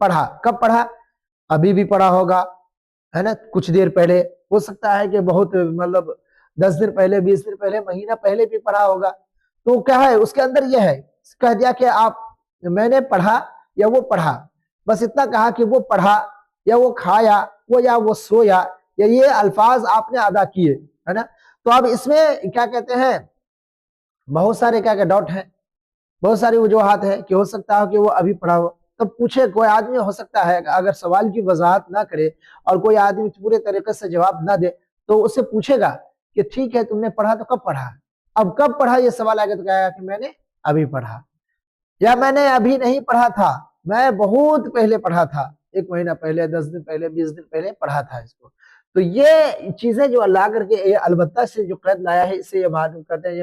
پڑھا، کب پڑھا؟ ابھی بھی پڑھا ہوگا، ہے نا، کچھ دیر پہلے، ہو سکتا ہے کہ بہت مطلب 10 دن پہلے، 20 دن پہلے، مہینہ پہلے بھی پڑھا ہوگا. تو کیا ہے اس کے اندر یہ ہے، کہہ دیا کہ میں نے پڑھا یا وہ پڑھا، بس اتنا کہا کہ وہ پڑھا یا وہ کھایا یا وہ سویا، یا یہ الفاظ آپ نے ادا کیے، ہے نا. تو اب اس میں کیا کہتے ہیں، بہت سارے کیا کہ ڈاؤٹ ہیں، بہت ساری وجوہات ہیں کہ ہو سکتا ہے کہ وہ ابھی پڑھا ہو. تب پوچھے کوئی آدمی، ہو سکتا ہے اگر سوال کی وضاحت نہ کرے اور کوئی آدمی پورے طریقے سے جواب نہ دے تو اس سے پوچھے گا کہ ٹھیک ہے تم نے پڑھا تو کب پڑھا؟ اب کب پڑھا یہ سوال آگے تو کہا کہ میں نے ابھی پڑھا، یا میں نے ابھی نہیں پڑھا تھا، میں بہت پہلے پڑھا تھا، 1 مہینہ پہلے، 10 دن پہلے، 20 دن پہلے پڑھا تھا اس کو. تو یہ چیزیں جو اللہ کر کے یہ البتہ سے جو قید لایا ہے، اس سے یہ معلوم کرتے ہیں،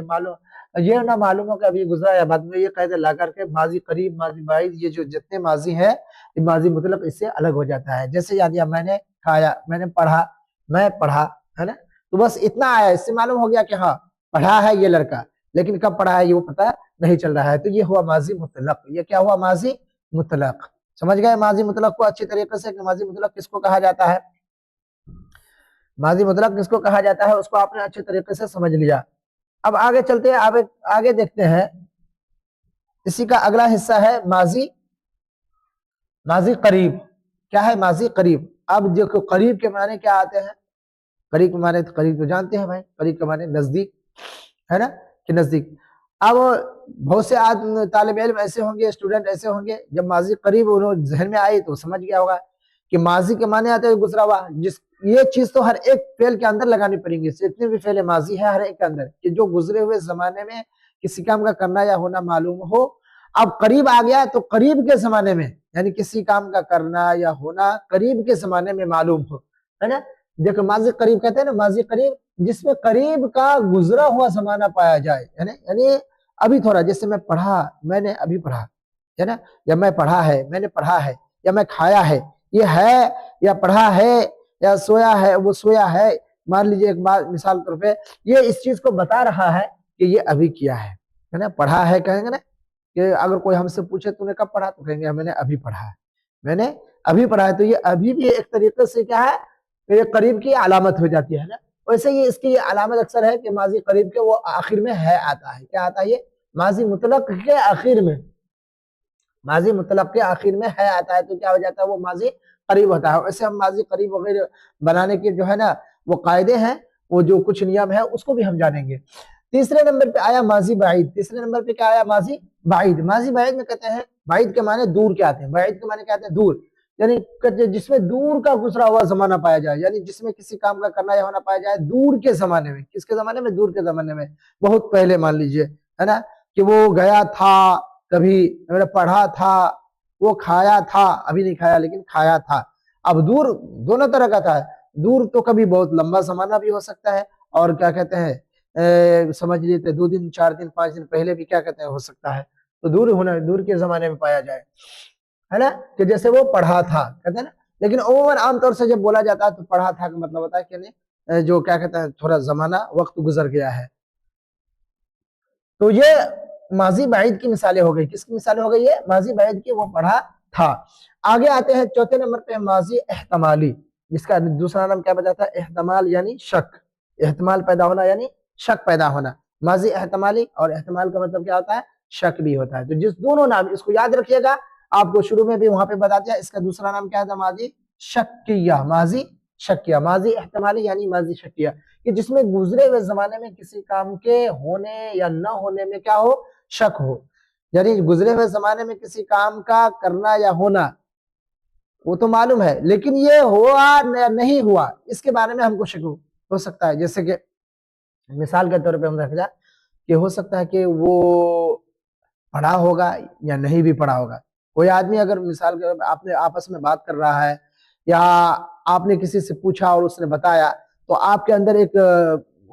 یہ نہ معلوم ہو کہ ابھی گزرا یا بعد میں، یہ قید لا کر کے ماضی قریب، ماضی بعید، یہ جو جتنے ماضی ہیں یہ ماضی مطلق اس سے الگ ہو جاتا ہے. جیسے یاد یا میں نے کھایا، میں نے پڑھا، میں پڑھا، ہے نا. تو بس اتنا آیا، اس سے معلوم ہو گیا کہ ہاں پڑھا ہے یہ لڑکا، لیکن کب پڑھا ہے یہ وہ پتہ نہیں چل رہا ہے. تو یہ ہوا ماضی مطلق. یہ کیا ہوا؟ ماضی مطلق. سمجھ گئے ماضی مطلق کو اچھی طریقے سے کہ ماضی مطلق کس کو کہا جاتا ہے؟ ماضی مطلق کس کو کہا جاتا ہے اس کو آپ نے اچھے طریقے سے سمجھ لیا. اب آگے چلتے ہیں، آگے دیکھتے ہیں. اسی کا اگلا حصہ ہے ماضی قریب. کیا ہے؟ ماضی قریب. اب دیکھو قریب کے معنی کیا آتے ہیں؟ قریب کے معنی قریب تو جانتے ہیں بھائی، قریب کے معنی نزدیک، ہے نا، کہ نزدیک. اب بہت سے طالب علم ایسے ہوں گے، اسٹوڈنٹ ایسے ہوں گے، جب ماضی قریب انہوں ذہن میں آئی تو سمجھ گیا ہوگا کہ ماضی کے معنی آتے ہیں گزرا ہوا. یہ چیز تو ہر ایک فعل کے اندر لگانی پڑیں گی، جتنے بھی فعل ماضی ہے ہر ایک کے اندر، کہ جو گزرے ہوئے زمانے میں کسی کام کا کرنا یا ہونا معلوم ہو. اب قریب آ گیا تو قریب کے زمانے میں، یعنی کسی کام کا کرنا یا ہونا قریب کے زمانے میں معلوم ہو، ہے نا. دیکھو ماضی قریب کہتے ہیں نا، ماضی قریب جس میں قریب کا گزرا ہوا زمانہ پایا جائے، یعنی ابھی تھوڑا، جیسے میں پڑھا، میں نے ابھی پڑھا، ہے نا، یا میں پڑھا ہے، میں نے پڑھا ہے، یا میں کھایا ہے، یہ ہے، یا پڑھا ہے، یا سویا ہے، وہ سویا ہے. مان لیجئے ایک بات مثال طور پہ یہ اس چیز کو بتا رہا ہے کہ یہ ابھی کیا ہے نا. پڑھا ہے کہیں گے نا، کہ اگر کوئی ہم سے پوچھے تو نے کب پڑھا تو کہیں گے میں نے ابھی پڑھا ہے، میں نے ابھی پڑھا ہے. تو یہ ابھی بھی ایک طریقے سے کیا ہے، یہ قریب کی علامت ہو جاتی ہے نا. ویسے یہ اس کی یہ علامت اکثر ہے کہ ماضی قریب کے وہ آخر میں ہے آتا ہے. کیا آتا ہے؟ یہ ماضی مطلق کے آخر میں، ماضی مطلق کے آخر میں ہے آتا ہے. تو کیا ہو جاتا ہے؟ وہ ماضی قریب ہوتا ہے. ویسے ہم ماضی قریب وغیرہ بنانے کے جو ہے نا وہ قاعدے ہیں، وہ جو کچھ نیم ہے اس کو بھی ہم جانیں گے. تیسرے نمبر پہ آیا ماضی بعید. تیسرے نمبر پہ کیا آیا؟ ماضی بعید. ماضی بعید میں کہتے ہیں، بعید کے معنی دور کے آتے ہیں. بعید کے معنی کیا آتے ہیں؟ دور، یعنی جس میں دور کا گزرا ہوا زمانہ پایا جائے، یعنی جس میں کسی کام کا کرنا یا ہونا پایا جائے دور کے زمانے میں. کس کے زمانے میں؟ دور کے زمانے میں، بہت پہلے. مان لیجئے ہے نا کہ وہ گیا تھا کبھی، پڑھا تھا، وہ کھایا تھا، ابھی نہیں کھایا لیکن کھایا تھا. اب دور دونوں طرح کا تھا. دور تو کبھی بہت لمبا زمانہ بھی ہو سکتا ہے، اور کیا کہتے ہیں سمجھ لیتے 2 دن 4 دن 5 دن پہلے بھی کیا کہتے ہیں ہو سکتا ہے. تو دور ہونا، دور کے زمانے میں پایا جائے، ہے نا، کہ جیسے وہ پڑھا تھا کہتے ہیں نا. لیکن عموماً عام طور سے جب بولا جاتا ہے تو پڑھا تھا کا مطلب ہوتا ہے کہ جو کیا کہتے ہیں تھوڑا زمانہ وقت گزر گیا ہے. تو یہ ماضی بعید کی مثالیں ہو گئی. کس کی مثالیں ہو گئی؟ یہ ماضی بعید کی، وہ پڑھا تھا. آگے آتے ہیں چوتھے نمبر پہ ماضی احتمالی. جس کا دوسرا نام کیا بتاتا ہے؟ احتمال، یعنی شک. احتمال پیدا ہونا یعنی شک پیدا ہونا. ماضی احتمالی، اور احتمال کا مطلب کیا ہوتا ہے؟ شک بھی ہوتا ہے. تو جس دونوں نام، اس کو یاد رکھیے گا، آپ کو شروع میں بھی وہاں پہ بتا دیا. اس کا دوسرا نام کیا تھا؟ ماضی شکیہ. ماضی شکیہ. ماضی احتمالی یعنی ماضی شکیہ، کہ جس میں گزرے ہوئے زمانے میں کسی کام کے ہونے یا نہ ہونے میں کیا ہو؟ شک ہو. یعنی گزرے ہوئے زمانے میں کسی کام کا کرنا یا ہونا وہ تو معلوم ہے، لیکن یہ ہوا یا نہیں ہوا اس کے بارے میں ہم کو شک ہو سکتا ہے. جیسے کہ مثال کے طور پہ ہم رکھ جائے کہ ہو سکتا ہے کہ وہ پڑھا ہوگا یا نہیں بھی پڑھا ہوگا. کوئی آدمی اگر مثال کے آپ نے آپس میں بات کر رہا ہے، یا آپ نے کسی سے پوچھا اور اس نے بتایا، تو آپ کے اندر ایک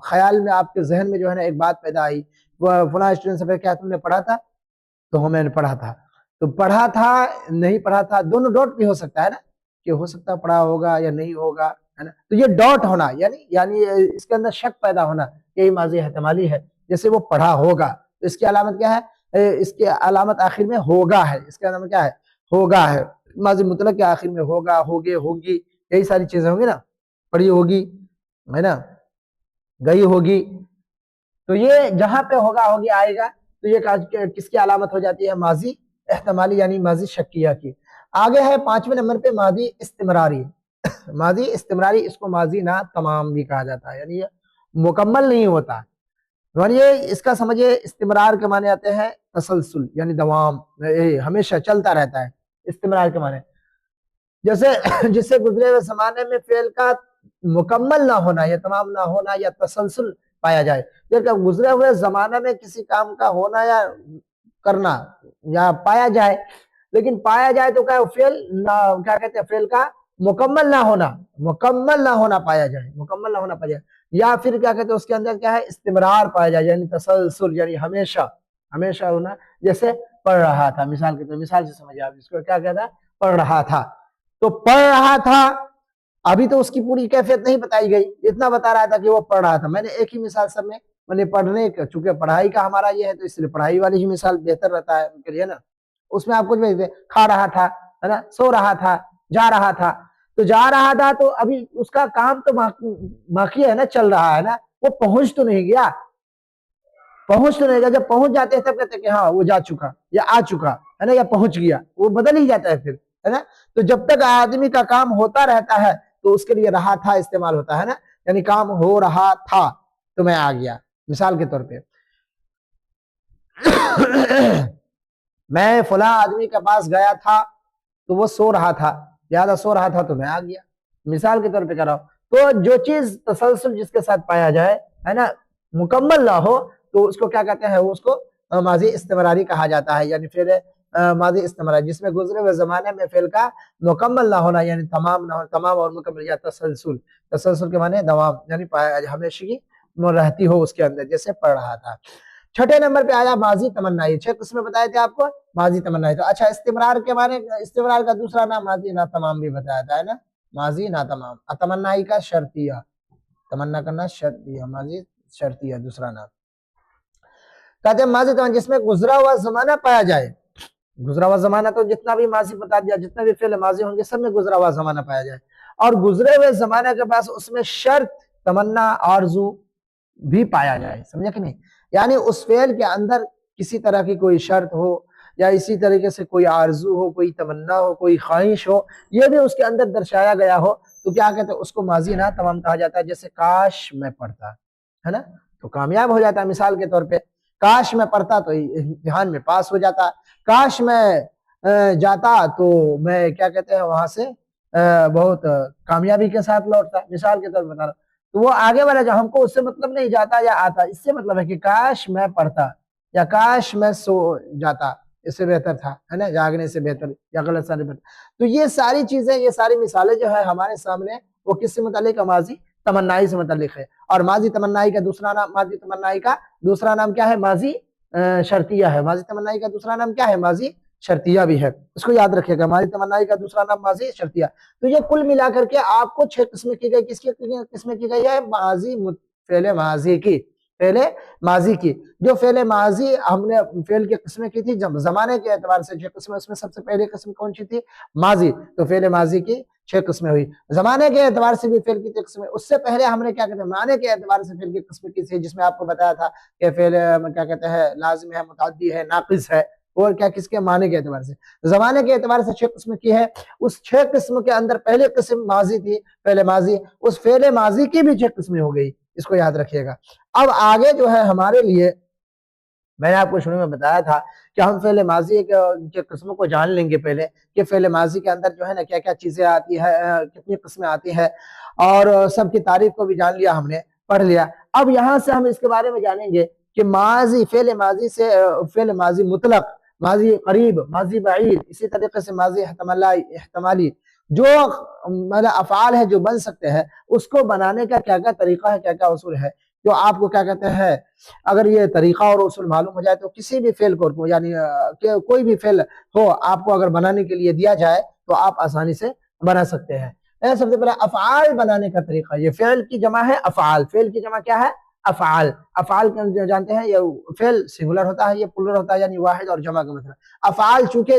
خیال میں، آپ کے ذہن میں جو ہے نا ایک بات پیدا آئی، فلاں اسٹوڈنٹ سے کیا تم نے پڑھا تھا؟ تو میں نے پڑھا تھا. تو پڑھا تھا، نہیں پڑھا تھا، دونوں ڈاٹ بھی ہو سکتا ہے نا، کہ ہو سکتا ہے پڑھا ہوگا یا نہیں ہوگا، ہے نا. تو یہ ڈاٹ ہونا یعنی اس کے اندر شک پیدا ہونا، یہی ماضی احتمالی ہے. جیسے وہ پڑھا ہوگا، تو اس کی علامت کیا ہے؟ اس کی علامت آخر میں ہوگا ہے. اس کی علامت کیا ہے؟ ہوگا ہے. ماضی مطلق کے آخر میں ہوگا، ہوگے، ہوگی، یہی ساری چیزیں ہوں گی نا، پڑھی ہوگی ہے نا، گئی ہوگی، تو یہ جہاں پہ ہوگا، ہوگی آئے گا تو یہ کس کی علامت ہو جاتی ہے؟ ماضی احتمالی یعنی ماضی شکیہ کی۔ آگے ہے 5ویں نمبر پہ ماضی استمراری۔ ماضی استمراری، اس کو ماضی نا تمام بھی کہا جاتا ہے، یعنی یہ مکمل نہیں ہوتا، یعنی یہ اس کا سمجھے استمرار کے معنی آتے ہیں تسلسل، یعنی دوام، ہمیشہ چلتا رہتا ہے استمرار کے معنی، جیسے جس سے گزرے ہوئے زمانے میں فعل کا مکمل نہ ہونا یا تمام نہ ہونا یا تسلسل پایا جائے، جب گزرے ہوئے زمانہ میں کسی کام کا ہونا یا کرنا یا پایا جائے، لیکن پایا جائے تو کیا فعل کیا کہتے ہیں، فعل کا مکمل نہ ہونا پایا جائے، مکمل نہ ہونا پایا جائے، یا پھر کیا کہتے ہیں اس کے اندر کیا ہے، استمرار پایا جائے، یعنی تسلسل، یعنی ہمیشہ ہونا، جیسے پڑھ رہا تھا، مثال کے طور، مثال سے سمجھے آپ اس کو، کیا کہتا ہے، پڑھ رہا تھا، تو پڑھ رہا تھا، ابھی تو اس کی پوری کیفیت نہیں بتائی گئی، اتنا بتا رہا تھا کہ وہ پڑھ رہا تھا، میں نے ایک ہی مثال سب میں پڑھنے کا، چونکہ پڑھائی کا ہمارا یہ ہے تو اس لیے پڑھائی والی ہی مثال بہتر رہتا ہے ان کے لیے نا، اس میں آپ کچھ بھی کھا رہا تھا ہے نا، سو رہا تھا، جا رہا تھا، تو جا رہا تھا تو ابھی اس کا کام تو باقی ہے نا، چل رہا ہے نا، وہ پہنچ تو نہیں گیا، جب پہنچ جاتے ہیں تب کہتے ہیں کہ ہاں وہ جا چکا یا آ چکا ہے نا، یا پہنچ گیا، وہ بدل ہی جاتا ہے پھر ہے نا، تو جب تک آدمی کا کام ہوتا رہتا ہے تو اس کے لیے رہا تھا استعمال ہوتا ہے نا، یعنی کام ہو رہا تھا تو میں آ گیا، مثال کے طور پہ میں فلاں آدمی کے پاس گیا تھا تو وہ سو رہا تھا، زیادہ سو رہا تھا تو میں آ گیا، مثال کے طور پہ کر رہا ہوں، تو جو چیز تسلسل جس کے ساتھ پایا جائے ہے نا، مکمل نہ ہو تو اس کو کیا کہتے ہیں، اس کو ماضی استمراری کہا جاتا ہے، یعنی پھر ماضی استمراری جس میں گزرے ہوئے زمانے میں فعل کا مکمل نہ ہونا، یعنی تمام نہ ہونا، تمام اور مکمل، یا تسلسل کے معنی دوام، یعنی ہمیشگی رہتی ہو اس کے اندر، جیسے پڑھ رہا تھا۔ 6 نمبر پہ آیا ماضی تمنائی، 6 قسمیں بتائے تھے آپ کو ماضی تمنائی، تو اچھا استمرار کے معنی، استمرار کا دوسرا نام ماضی ناتمام بھی بتایا تھا ہے نا، ماضی ناتمام، تمنائی کا شرطیہ، تمنا کرنا شرطیہ، ماضی شرطیہ دوسرا نام، کہتے ہیں ماضی تمنا جس میں گزرا ہوا زمانہ پایا جائے، گزرا ہوا زمانہ تو جتنا بھی ماضی بتا دیا، جتنے بھی فعل ماضی ہوں گے سب میں گزرا ہوا زمانہ پایا جائے، اور گزرے ہوئے زمانہ کے پاس اس میں شرط، تمنا، آرزو بھی پایا جائے، سمجھا کہ نہیں، یعنی اس فعل کے اندر کسی طرح کی کوئی شرط ہو یا اسی طریقے سے کوئی آرزو ہو، کوئی تمنا ہو، کوئی خواہش ہو، یہ بھی اس کے اندر درشایا گیا ہو تو کیا کہتے ہیں، اس کو ماضی نہ تمام کہا جاتا ہے، جیسے کاش میں پڑھتا ہے نا تو کامیاب ہو جاتا ہے، مثال کے طور پہ کاش میں پڑھتا تو امتحان میں پاس ہو جاتا، کاش میں جاتا تو میں کیا کہتے ہیں وہاں سے بہت کامیابی کے ساتھ لوٹتا، مثال کے طور پر بتا رہا، تو وہ آگے والا جو ہم کو اس سے مطلب نہیں جاتا یا آتا، اس سے مطلب ہے کہ کاش میں پڑھتا یا کاش میں سو جاتا، اس سے بہتر تھا ہے نا، جاگنے سے بہتر یا غلط سے بہتر، تو یہ ساری چیزیں، یہ ساری مثالیں جو ہے ہمارے سامنے وہ کس سے متعلق ہے، ماضی تمنائی سے متعلق ہے، اور ماضی تمنائی کا دوسرا نام، ماضی تمنائی کا دوسرا نام کیا ہے، ماضی شرطیہ ہے، ماضی تمنائی کا دوسرا نام کیا ہے، ماضی شرطیہ بھی ہے، اس کو یاد رکھیے گا، ماضی تمنائی کا دوسرا نام ماضی شرطیہ، تو یہ کل ملا کر کے آپ کو 6 قسمیں کی گئی، کس کی قسمیں کی گئی ہے، ماضی، فعل ماضی کی، فعل ماضی کی، جو فعل ماضی ہم نے فعل کی قسمیں کی تھی زمانے کے اعتبار سے 6 قسمیں، اس میں سب سے پہلی قسم کون سی تھی، ماضی، تو فعل ماضی کی 6 قسمیں ہوئی، زمانے کے اعتبار سے بھی فعل کی 3 قسمیں، اس سے پہلے ہم نے کیا کہتے ہیں معنی کے اعتبار سے فعل کی قسمیں کی تھی، جس میں آپ کو بتایا تھا کہ فعل کیا کہتے ہیں لازم ہے، متعدی ہے، ناقص ہے، اور کیا کس کے معنی کے اعتبار سے، زمانے کے اعتبار سے 6 قسم کی ہے، اس 6 قسم کے اندر پہلی قسم ماضی تھی، فعل ماضی، اس فعل ماضی کی بھی 6 قسمیں ہو گئی، اس کو یاد رکھیے گا۔ اب آگے جو ہے ہمارے لیے میں نے آپ کو شروع میں بتایا تھا کہ ہم فعل ماضی کے قسموں کو جان لیں گے پہلے، کہ فعل ماضی کے اندر جو ہے نا کیا کیا چیزیں آتی ہے، کتنی قسمیں آتی ہیں، اور سب کی تعریف کو بھی جان لیا ہم نے، پڑھ لیا، اب یہاں سے ہم اس کے بارے میں جانیں گے کہ ماضی، فعل ماضی سے فعل ماضی مطلق، ماضی قریب، ماضی بعید، اسی طریقے سے ماضی احتمالی، جو افعال ہے جو بن سکتے ہیں، اس کو بنانے کا کیا کیا طریقہ ہے، کیا کیا اصول ہے، جو آپ کو کیا کہتے ہیں، اگر یہ طریقہ اور اصول معلوم ہو جائے تو کسی بھی فعل کو، یعنی کوئی بھی فعل ہو آپ کو اگر بنانے کے لیے دیا جائے تو آپ آسانی سے بنا سکتے ہیں۔ سب سے پہلے افعال بنانے کا طریقہ، یہ فعل کی جمع ہے افعال، فعل کی جمع کیا ہے، افعال، افعال جانتے ہیں یہ فعل سنگولر ہوتا ہے، یہ پلورل ہوتا ہے، یعنی واحد اور جمع کا مطلب، افعال چونکہ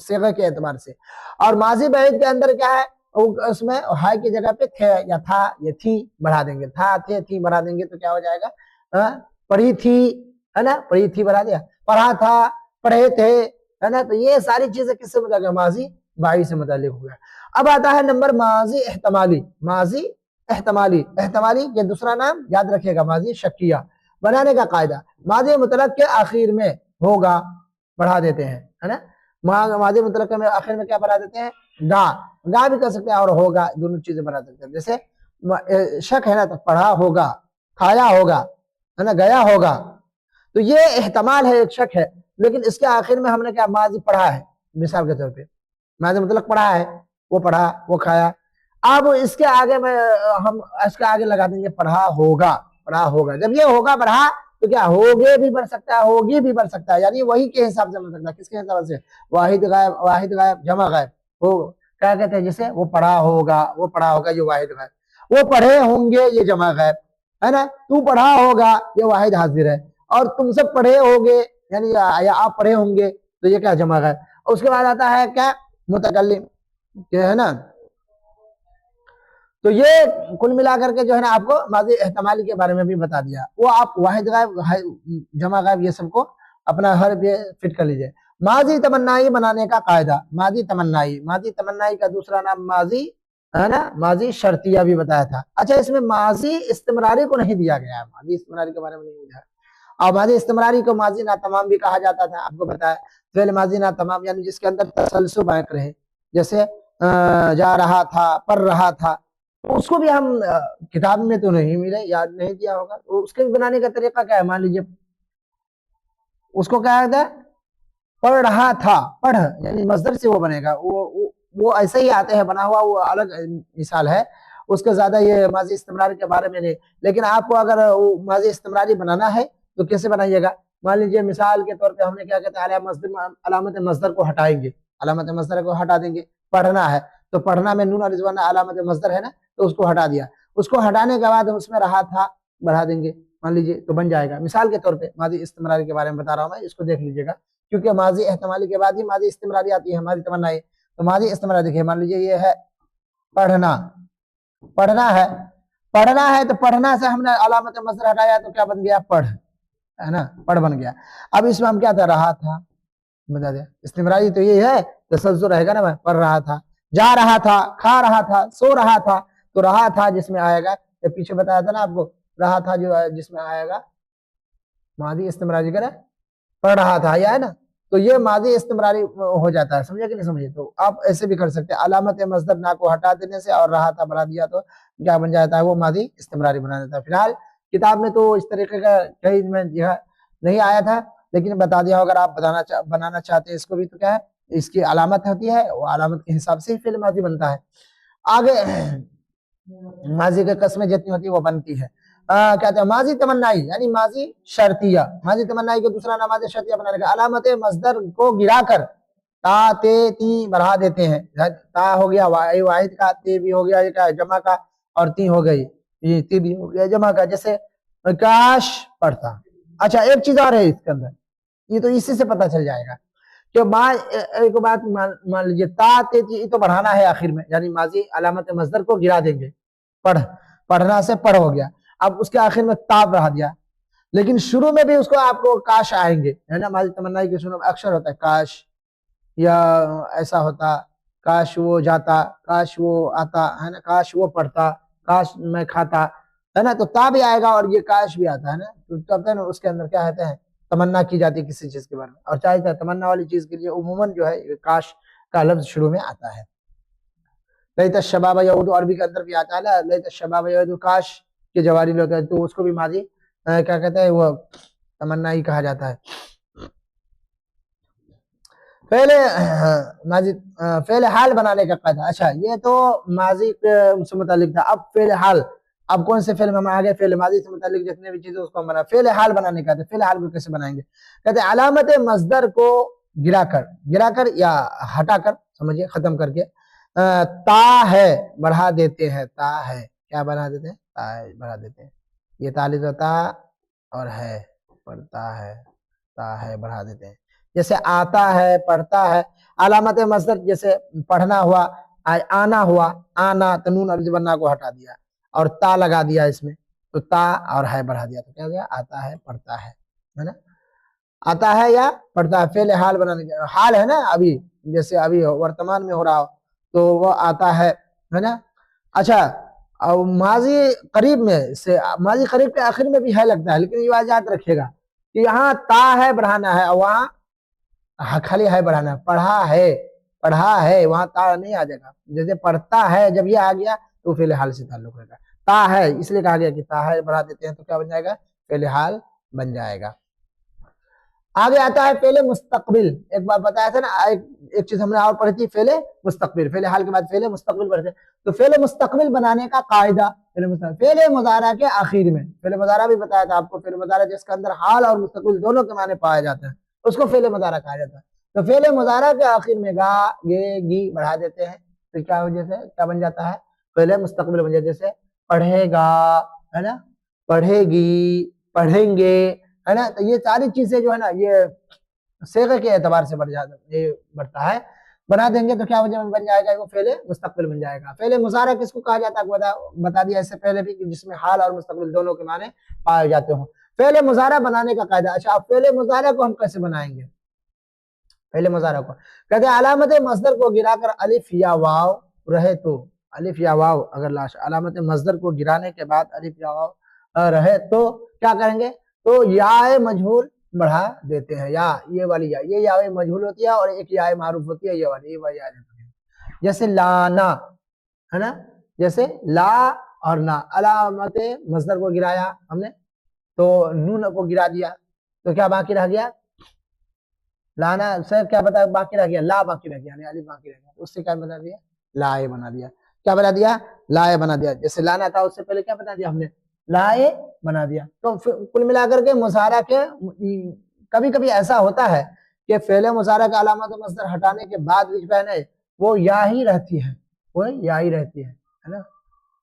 صیغے کے اعتبار سے. اور ماضی بعید کے اندر کیا ہے, اس میں ہے کی جگہ پہ تھے یا تھا یا تھی بڑھا دیں گے, تھا تھے تھی بڑھا دیں گے تو کیا ہو جائے گا, پڑھی تھی, ہے نا, پڑھی تھی بڑھا دیا, پڑھا تھا, پڑھے تھے, ہے نا. تو یہ ساری چیزیں کس سے متعلق, ماضی بعید سے متعلق ہو گیا. اب آتا ہے نمبر ماضی احتمالی. ماضی احتمالی, احتمالی یہ دوسرا نام یاد رکھیے گا, ماضی شکیہ. بنانے کا قاعدہ, ماضی مطلق کے آخر میں ہوگا بڑھا دیتے ہیں, ہے نا. ماضی مطلق میں آخر میں کیا بڑھا دیتے ہیں, گا, گا بھی کر سکتے ہیں اور ہوگا, دونوں چیزیں بنا سکتے ہیں. جیسے شک ہے نا, تو پڑھا ہوگا, کھایا ہوگا, ہے نا, گیا ہوگا. تو یہ احتمال ہے, ایک شک ہے, لیکن اس کے آخر میں ہم نے کیا ماضی پڑھا ہے. مثال کے طور پہ ماضی مطلق پڑھا ہے, وہ پڑھا, وہ کھایا. اب اس کے آگے میں ہم اس کے آگے لگا دیں گے پڑھا ہوگا, پڑھا ہوگا. جب یہ ہوگا بڑھا تو کیا ہوگے بھی بڑھ سکتا ہے, ہوگی بھی بڑھ سکتا ہے, یعنی وہی کے حساب سے بڑھ سکتا ہے. کس کے حساب سے, واحد غائب, واحد غائب جمع غائب. وہ کیا کہتے ہیں, جسے وہ پڑھا ہوگا, وہ پڑھا ہوگا, یہ واحد غائب. وہ پڑھے ہوں گے, یہ جمع غائب, ہے نا. تو پڑھا ہوگا, یہ واحد حاضر ہے. اور تم سب پڑھے ہوگے, یعنی یا آپ پڑھے ہوں گے, تو یہ کیا جمع غائب. اس کے بعد آتا ہے کیا متکلم, ہے نا. تو یہ کل ملا کر کے جو ہے نا آپ کو ماضی احتمالی کے بارے میں بھی بتا دیا. وہ آپ واحد غائب, جمع غائب, یہ سب کو اپنا ہر پہ فٹ کر لیجئے. ماضی تمنائی بنانے کا قاعدہ, ماضی تمنائی, ماضی تمنائی کا دوسرا نام ماضی, ہے نا, ماضی شرطیہ بھی بتایا تھا. اچھا, اس میں ماضی استمراری کو نہیں دیا گیا ہے, ماضی استمراری کے بارے میں نہیں دیا. اور ماضی استمراری کو ماضی ناتمام بھی کہا جاتا تھا, آپ کو بتایا. فعل ماضی ناتمام یعنی جس کے اندر تسلسل باقی رہے, جیسے جا رہا تھا, پڑھ رہا تھا. اس کو بھی ہم کتاب میں تو نہیں ملے, یاد نہیں دیا ہوگا. اس کے بنانے کا طریقہ کیا ہے, مان لیجیے اس کو کیا ہے, پڑھ رہا تھا, پڑھ یعنی مصدر سے وہ بنے گا. وہ ایسے ہی آتے ہیں بنا ہوا, وہ الگ مثال ہے. اس کے زیادہ یہ ماضی استمراری کے بارے میں نہیں. لیکن آپ کو اگر ماضی استمراری بنانا ہے تو کیسے بنائیے گا, مان لیجیے مثال کے طور پہ ہم نے کیا کہتے ہیں, علامت مصدر کو ہٹائیں گے, علامت مصدر کو ہٹا دیں گے. پڑھنا ہے تو پڑھنا میں نون رضوانہ علامت مصدر ہے نا, تو اس کو ہٹا دیا. اس کو ہٹانے کے بعد اس میں رہا تھا بڑھا دیں گے, مان لیجیے, تو بن جائے گا. مثال کے طور پہ ماضی استمراری کے بارے میں بتا رہا ہوں میں, اس کو دیکھ لیجیے گا, کیونکہ ماضی احتمالی کے بعد ہی ماضی استمراری آتی ہے, ماضی تمنائی. تو ماضی استمراری دیکھیے, مان لیجیے یہ ہے پڑھنا, پڑھنا ہے, پڑھنا ہے تو پڑھنا سے ہم نے علامت مصدر ہٹایا تو کیا بن گیا, پڑھ, ہے نا, پڑھ بن گیا. اب اس میں ہم کیا تھا, رہا تھا, بتا دیں استمراری تو یہ ہے, تسلسل رہے گا نا, پڑھ رہا تھا, جا رہا تھا, کھا رہا تھا, سو رہا تھا. تو رہا تھا جس میں آئے گا, پیچھے بتایا تھا نا آپ کو, رہا تھا جو جس میں آئے گا ماضی استمراری کرے, پڑھ رہا تھا, یہ ہے نا. تو یہ ماضی استمراری ہو جاتا ہے, سمجھے کہ نہیں سمجھے. تو آپ ایسے بھی کر سکتے ہیں, علامت مصدر نہ کو ہٹا دینے سے اور رہا تھا بڑھا دیا تو کیا بن جاتا ہے, وہ ماضی استمراری بنا دیتا ہے. فی الحال کتاب میں تو اس طریقے کا کہیں میں نہیں آیا تھا, لیکن بتا دیا. اگر آپ بنانا چاہتے ہیں اس کو بھی, تو کیا ہے, اس کی علامت ہوتی ہے, وہ علامت کے حساب سے ہی فعل ماضی بنتا ہے. آگے ماضی کے قسمیں جتنی ہوتی ہے وہ بنتی ہے. کہتے ہیں ماضی تمنائی یعنی ماضی شرطیہ. ماضی تمنائی کے دوسرا نام ماضی شرطیہ بنانے کا, علامت مصدر کو گرا کر تا تے تی بڑھا دیتے ہیں. تا ہو گیا واحد کا, تے بھی ہو گیا یہ کیا جمع کا, اور تی ہو گئی یہ تی بھی ہو گیا جمع کا. جیسے کاش پڑھتا. اچھا, ایک چیز اور ہے اس کے اندر, یہ تو اسی سے پتہ چل جائے گا کہ ایک بات مان لیجیے, تا تے تی تو بڑھانا ہے آخر میں, یعنی ماضی علامت مصدر کو گرا دیں گے. پڑھ, پڑھنا سے پڑھ ہو گیا. اب اس کے آخر میں تا بڑھا دیا, لیکن شروع میں بھی اس کو آپ کو کاش آئیں گے, ہے نا. ماضی تمنائی کے شروع میں اکثر ہوتا ہے کاش, یا ایسا ہوتا کاش وہ جاتا, کاش وہ آتا, ہے نا, کاش وہ پڑھتا, کاش میں کھاتا, ہے نا. تو تا بھی آئے گا اور یہ کاش بھی آتا ہے نا. تو تب ہے نا اس کے اندر کیا ہوتے ہیں, تمنا کی جاتی ہے کسی چیز کے بارے میں, اور چاہے تمنا والی چیز کے لیے عموماً جو ہے کاش کا لفظ شروع میں آتا ہے. لیت الشباب یعود عربی کے اندر بھی آتا ہے نا, لیت الشباب یعود, کاش کے جواری ہوتا ہے, تو اس کو بھی ماضی کیا کہتے ہیں, وہ تمنا ہی کہا جاتا ہے. فعل حال بنانے کا قاعدہ. اچھا, یہ تو ماضی سے متعلق تھا. اب فعل حال, اب کون سے فعل میں آگے فعل ماضی سے متعلق جتنے بھی چیزیں اس کو ہم بنا. فعل حال بنانے کا, فعل حال کو کیسے بنائیں گے, کہتے ہیں علامت مصدر کو گرا کر یا ہٹا کر, سمجھیے, ختم کر کے, تا ہے بڑھا دیتے ہیں. تا ہے کیا بڑھا دیتے ہیں, تا بڑھا دیتے ہیں. یہ تالیز ہوتا اور ہے, پڑھتا ہے, تا ہے بڑھا دیتے ہیں. جیسے آتا ہے، پڑھتا ہے. علامت مصدر جیسے پڑھنا ہوا، آنا ہوا، آنا تو نون علیف زبر کو ہٹا دیا اور تا لگا دیا اس میں، تو تا اور ہے بڑھا دیا، تو کیا ہو گیا؟ آتا ہے، پڑھتا ہے نا. آتا ہے یا پڑھتا ہے، فعل حال بنانے کے حال ہے نا، ابھی جیسے ابھی ورتمان میں ہو رہا ہو تو وہ آتا ہے نا. اچھا، ماضی قریب میں سے، ماضی قریب کے آخر میں بھی ہے لگتا ہے، لیکن یہ بات یاد رکھیے گا کہ یہاں تا ہے بڑھانا ہے اور وہاں خالی ہے بڑھانا ہے. پڑھا ہے وہاں تا نہیں آ جائے گا. جیسے پڑھتا ہے جب یہ آ گیا تو فعل حال سے تعلق رہے گا. تا ہے اس لیے کہا گیا کہ تا ہے بڑھا دیتے ہیں تو کیا بن جائے گا؟ فعل حال بن جائے گا. آگے آتا ہے فعل مستقبل. ایک بار بتایا تھا نا، ایک چیز ہم نے اور پڑھی تھی، فعل مستقبل. فعل حال کے بعد فعل مستقبل پڑھتے ہیں. تو فعل مستقبل بنانے کا قاعدہ، فعل مضارع کے آخر میں، فعل مضارع بھی بتایا تھا آپ کو، فعل مضارع جس کے اندر حال اور مستقبل دونوں کے معنی پائے جاتے ہیں اس کو فعل مضارع کہا جاتا ہے. تو فعل مضارع کے آخر میں گا، گے، گی بڑھا دیتے ہیں تو کیا وجہ سے کیا بن جاتا ہے؟ فعل مستقبل بن جاتا ہے. جیسے پڑھے گا ہے نا، پڑھے گی، پڑھیں گے ہے نا. تو یہ ساری چیزیں جو ہے نا یہ صیغے کے اعتبار سے بڑھتا ہے. بنا دیں گے تو کیا وجہ بن جائے گا؟ وہ فعل مستقبل بن جائے گا. فعل مضارع کس کو کہا جاتا ہے بتا دیا اس سے پہلے بھی کہ جس میں حال اور مستقبل دونوں کے معنی پائے جاتے ہوں. فعل مضارع بنانے کا قاعدہ. اچھا، اب فعل مضارع کو ہم کیسے بنائیں گے؟ فعل مضارع کو کہتے ہیں علامت مصدر کو گرا کر الف یا واو رہے تو، الف یا واو اگر علامت مصدر کو گرانے کے بعد الف یا واو رہے تو کیا کریں گے؟ تو یا مجہول بڑھا دیتے ہیں. یا یہ والی یہ یا مجہول ہوتی ہے اور ایک یا معروف ہوتی ہے، یہ والی یا. جیسے لانا ہے نا، جیسے لا اور نا، علامت مصدر کو گرایا ہم نے تو نون کو گرا دیا تو کیا باقی رہ گیا؟ لانا سے کیا بتا باقی رہ گیا؟ لا باقی رہ گیا، یعنی الف باقی رہ گیا. اس سے کیا بنا دیا؟ لائے بنا دیا. کیا بنا دیا؟ لائے بنا دیا. جیسے لانا تھا اس سے پہلے کیا بنا دیا ہم نے؟ لائے بنا دیا. تو کل ملا کر کے مضارع کے کبھی کبھی ایسا ہوتا ہے کہ فعل مضارع کا علامت مصدر ہٹانے کے بعد وہ یا ہی رہتی ہے، وہ یا ہی رہتی ہے نا،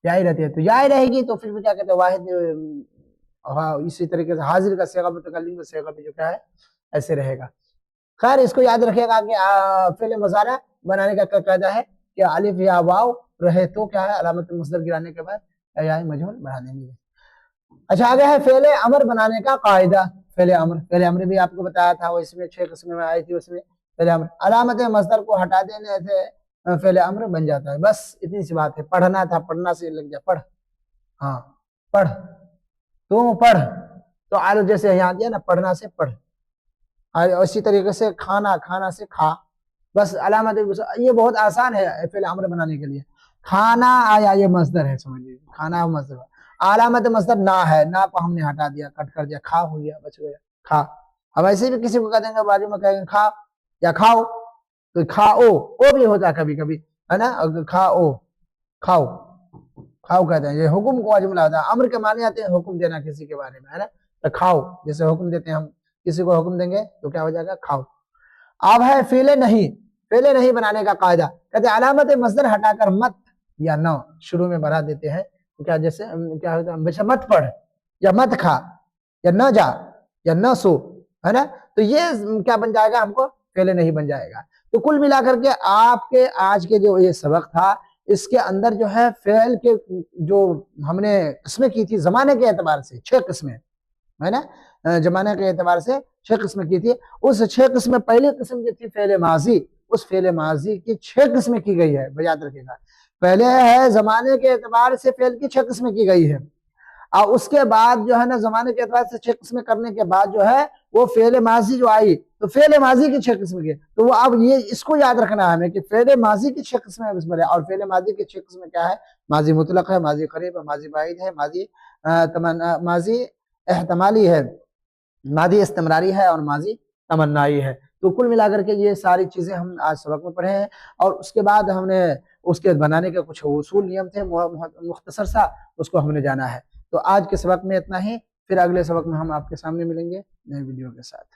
یا ہی رہتی ہے. تو یا ہی رہے گی تو پھر کیا کہتے ہیں؟ واحد. اسی طریقے سے حاضر کا صیغہ متکلم کا صیغہ بھی جو کیا ہے ایسے رہے گا. خیر اس کو یاد رکھے گا کہ فعل مضارع بنانے کا قاعدہ ہے کہ الف یا واو رہے تو کیا ہے؟ علامت مصدر گرانے کے بعد یا مجہول بنا دیں گے. اچھا، آگے ہے فعل امر بنانے کا قاعدہ. فعل امر بھی آپ کو بتایا تھا، وہ اس میں 6 قسمیں میں آئی تھی. اس میں فعل امر علامت مصدر کو ہٹا دینے سے فعل امر بن جاتا ہے. بس اتنی سی بات ہے. پڑھنا تھا، پڑھنا سے لگ جائے پڑھ. ہاں پڑھ، تو پڑھ تو آلو جیسے یہاں دیا نا، پڑھنا سے پڑھ. اسی طریقے سے کھانا، کھانا سے کھا. بس علامت یہ بہت آسان ہے فعل امر بنانے کے لیے. کھانا آیا یہ مصدر ہے، سمجھ لیجیے کھانا مصدر. علامت مصدر نہ ہے، نہ کو ہم نے ہٹا دیا، کٹ کر دیا، کھا ہو گیا، بچ گیا کھا. اب ایسے بھی کسی کو کہہ دیں گے بازو میں کہیں گے کھا یا کھاؤ، تو کھاؤ او بھی ہوتا ہے کبھی کبھی ہے نا. کھاؤ، کھاؤ، کھاؤ کہتے ہیں. یہ حکم کو جملہ ہوتا ہے. امر کے معنی آتے ہیں حکم دینا کسی کے بارے میں ہے نا. تو کھاؤ جیسے حکم دیتے ہیں ہم کسی کو حکم دیں گے تو کیا ہو جائے گا؟ کھاؤ. اب ہے فعل نہیں. فعل نہیں بنانے کا قاعدہ کہتے ہیں علامت مصدر ہٹا کر مت یا نہ شروع میں بڑھا دیتے ہیں. کیا جیسے کیا ہوتا ہے؟ مت پڑھ یا مت کھا یا نہ جا یا نہ سو ہے نا. تو یہ کیا بن جائے گا؟ ہم کو فعل نہیں بن جائے گا. تو کل ملا کر کے آپ کے آج کے جو یہ سبق تھا اس کے اندر جو ہے فعل کے جو ہم نے قسمیں کی تھی زمانے کے اعتبار سے 6 قسمیں ہے نا، زمانے کے اعتبار سے 6 قسمیں کی تھی. اس 6 قسمیں پہلی قسم جو تھی فعل ماضی، اس فعل ماضی کی 6 قسمیں کی گئی ہے. یاد رکھے گا پہلے ہے زمانے کے اعتبار سے فعل کی 6 قسمیں کی گئی ہے، اور اس کے بعد جو ہے نا زمانے کے اعتبار سے 6 قسمیں کرنے کے بعد جو ہے وہ فعل ماضی جو آئی تو فعل ماضی کی 6 قسمیں کی. تو وہ اب یہ اس کو یاد رکھنا ہے ہمیں کہ فعل ماضی کی 6 قسمیں اس میں ہے. اور فعل ماضی کی 6 قسمیں کیا ہے؟ ماضی مطلق ہے، ماضی قریب ہے، ماضی بعید ہے، ماضی احتمالی ہے، ماضی استمراری ہے اور ماضی تمنائی ہے. تو کل ملا کر کے یہ ساری چیزیں ہم آج سبق میں پڑھے ہیں. اور اس کے بعد ہم نے اس کے بنانے کے کچھ اصول نیم تھے مختصر سا، اس کو ہم نے جانا ہے. تو آج کے سبق میں اتنا ہی، پھر اگلے سبق میں ہم آپ کے سامنے ملیں گے نئے ویڈیو کے ساتھ.